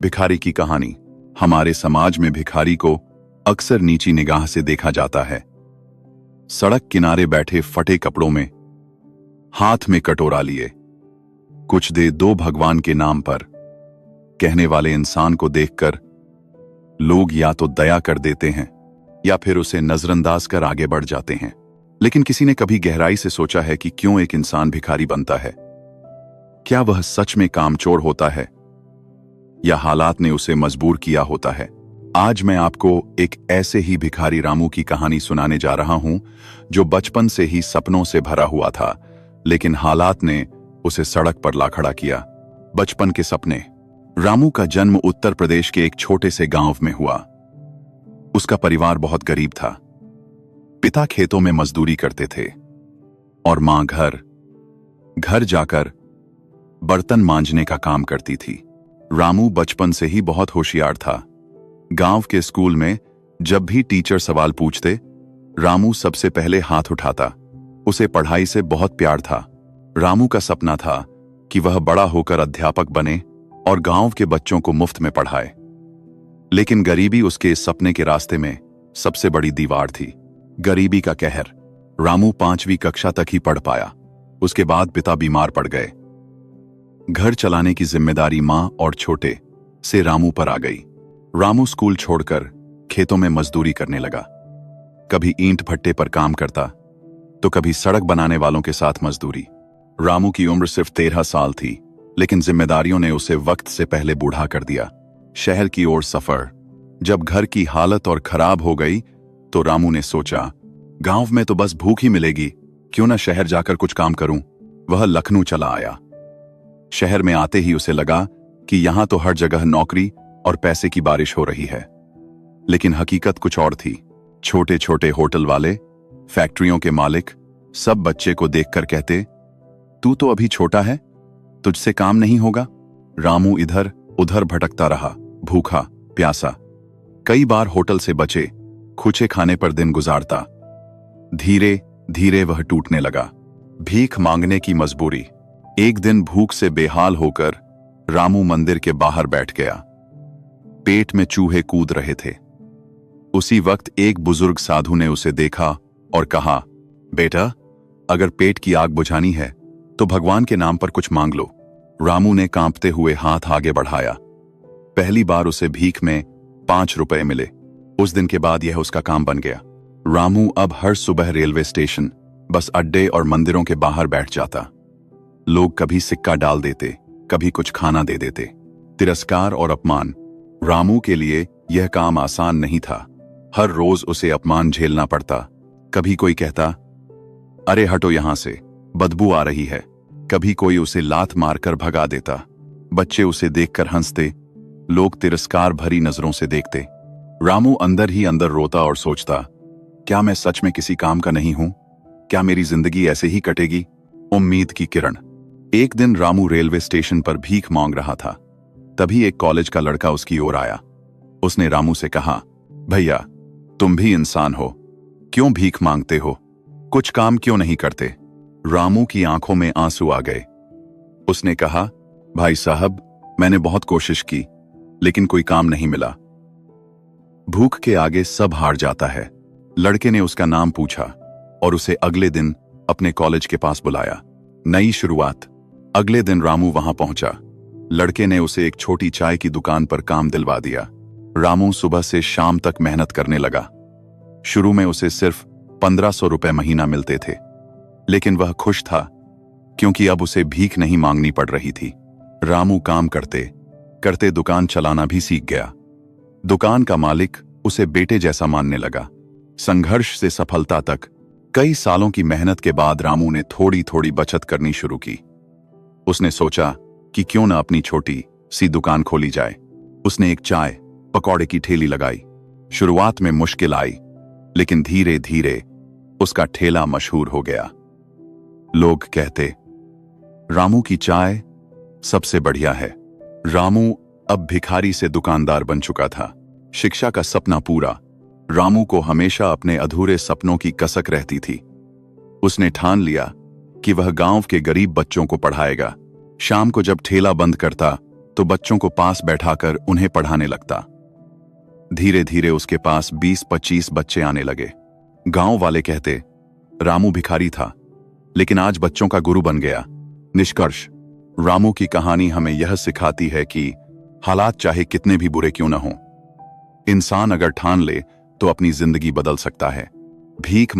भिखारी की कहानी। हमारे समाज में भिखारी को अक्सर नीची निगाह से देखा जाता है। सड़क किनारे बैठे फटे कपड़ों में, हाथ में कटोरा लिए, कुछ दे दो भगवान के नाम पर कहने वाले इंसान को देखकर लोग या तो दया कर देते हैं या फिर उसे नजरअंदाज कर आगे बढ़ जाते हैं। लेकिन किसी ने कभी गहराई से सोचा है कि क्यों एक इंसान भिखारी बनता है? क्या वह सच में कामचोर होता है या हालात ने उसे मजबूर किया होता है? आज मैं आपको एक ऐसे ही भिखारी रामू की कहानी सुनाने जा रहा हूं जो बचपन से ही सपनों से भरा हुआ था, लेकिन हालात ने उसे सड़क पर ला खड़ा किया। बचपन के सपने। रामू का जन्म उत्तर प्रदेश के एक छोटे से गांव में हुआ। उसका परिवार बहुत गरीब था। पिता खेतों में मजदूरी करते थे और मां घर घर जाकर बर्तन मांजने का काम करती थी। रामू बचपन से ही बहुत होशियार था। गांव के स्कूल में जब भी टीचर सवाल पूछते, रामू सबसे पहले हाथ उठाता। उसे पढ़ाई से बहुत प्यार था। रामू का सपना था कि वह बड़ा होकर अध्यापक बने और गांव के बच्चों को मुफ्त में पढ़ाए। लेकिन गरीबी उसके इस सपने के रास्ते में सबसे बड़ी दीवार थी। गरीबी का कहर। रामू 5वीं कक्षा तक ही पढ़ पाया। उसके बाद पिता बीमार पड़ गए। घर चलाने की जिम्मेदारी मां और छोटे से रामू पर आ गई। रामू स्कूल छोड़कर खेतों में मजदूरी करने लगा। कभी ईंट भट्टे पर काम करता तो कभी सड़क बनाने वालों के साथ मजदूरी। रामू की उम्र सिर्फ 13 साल थी, लेकिन जिम्मेदारियों ने उसे वक्त से पहले बूढ़ा कर दिया। शहर की ओर सफर। जब घर की हालत और खराब हो गई तो रामू ने सोचा, गांव में तो बस भूख ही मिलेगी, क्यों ना शहर जाकर कुछ काम करूं। वह लखनऊ चला आया। शहर में आते ही उसे लगा कि यहां तो हर जगह नौकरी और पैसे की बारिश हो रही है। लेकिन हकीकत कुछ और थी। छोटे छोटे होटल वाले, फैक्ट्रियों के मालिक सब बच्चे को देखकर कहते, तू तो अभी छोटा है, तुझसे काम नहीं होगा। रामू इधर उधर भटकता रहा, भूखा प्यासा। कई बार होटल से बचे खुचे खाने पर दिन गुजारता। धीरे धीरे वह टूटने लगा। भीख मांगने की मजबूरी। एक दिन भूख से बेहाल होकर रामू मंदिर के बाहर बैठ गया। पेट में चूहे कूद रहे थे। उसी वक्त एक बुजुर्ग साधु ने उसे देखा और कहा, बेटा, अगर पेट की आग बुझानी है तो भगवान के नाम पर कुछ मांग लो। रामू ने कांपते हुए हाथ आगे बढ़ाया। पहली बार उसे भीख में 5 रुपए मिले। उस दिन के बाद यह उसका काम बन गया। रामू अब हर सुबह रेलवे स्टेशन, बस अड्डे और मंदिरों के बाहर बैठ जाता। लोग कभी सिक्का डाल देते, कभी कुछ खाना दे देते। तिरस्कार और अपमान। रामू के लिए यह काम आसान नहीं था। हर रोज उसे अपमान झेलना पड़ता। कभी कोई कहता, अरे हटो यहां से, बदबू आ रही है। कभी कोई उसे लात मारकर भगा देता। बच्चे उसे देखकर हंसते, लोग तिरस्कार भरी नजरों से देखते। रामू अंदर ही अंदर रोता और सोचता, क्या मैं सच में किसी काम का नहीं हूं? क्या मेरी जिंदगी ऐसे ही कटेगी? उम्मीद की किरण। एक दिन रामू रेलवे स्टेशन पर भीख मांग रहा था। तभी एक कॉलेज का लड़का उसकी ओर आया। उसने रामू से कहा, भैया, तुम भी इंसान हो, क्यों भीख मांगते हो? कुछ काम क्यों नहीं करते? रामू की आंखों में आंसू आ गए। उसने कहा, भाई साहब, मैंने बहुत कोशिश की, लेकिन कोई काम नहीं मिला। भूख के आगे सब हार जाता है। लड़के ने उसका नाम पूछा और उसे अगले दिन अपने कॉलेज के पास बुलाया। नई शुरुआत। अगले दिन रामू वहां पहुंचा। लड़के ने उसे एक छोटी चाय की दुकान पर काम दिलवा दिया। रामू सुबह से शाम तक मेहनत करने लगा। शुरू में उसे सिर्फ 1500 रुपए महीना मिलते थे, लेकिन वह खुश था क्योंकि अब उसे भीख नहीं मांगनी पड़ रही थी। रामू काम करते करते दुकान चलाना भी सीख गया। दुकान का मालिक उसे बेटे जैसा मानने लगा। संघर्ष से सफलता तक। कई सालों की मेहनत के बाद रामू ने थोड़ी थोड़ी बचत करनी शुरू की। उसने सोचा कि क्यों न अपनी छोटी सी दुकान खोली जाए। उसने एक चाय पकौड़े की ठेली लगाई। शुरुआत में मुश्किल आई, लेकिन धीरे धीरे उसका ठेला मशहूर हो गया। लोग कहते, रामू की चाय सबसे बढ़िया है। रामू अब भिखारी से दुकानदार बन चुका था। शिक्षा का सपना पूरा। रामू को हमेशा अपने अधूरे सपनों की कसक रहती थी। उसने ठान लिया कि वह गांव के गरीब बच्चों को पढ़ाएगा। शाम को जब ठेला बंद करता तो बच्चों को पास बैठाकर उन्हें पढ़ाने लगता। धीरे धीरे उसके पास 20-25 बच्चे आने लगे। गांव वाले कहते, रामू भिखारी था, लेकिन आज बच्चों का गुरु बन गया। निष्कर्ष, रामू की कहानी हमें यह सिखाती है कि हालात चाहे कितने भी बुरे क्यों न हों, इंसान अगर ठान ले तो अपनी जिंदगी बदल सकता है। भीख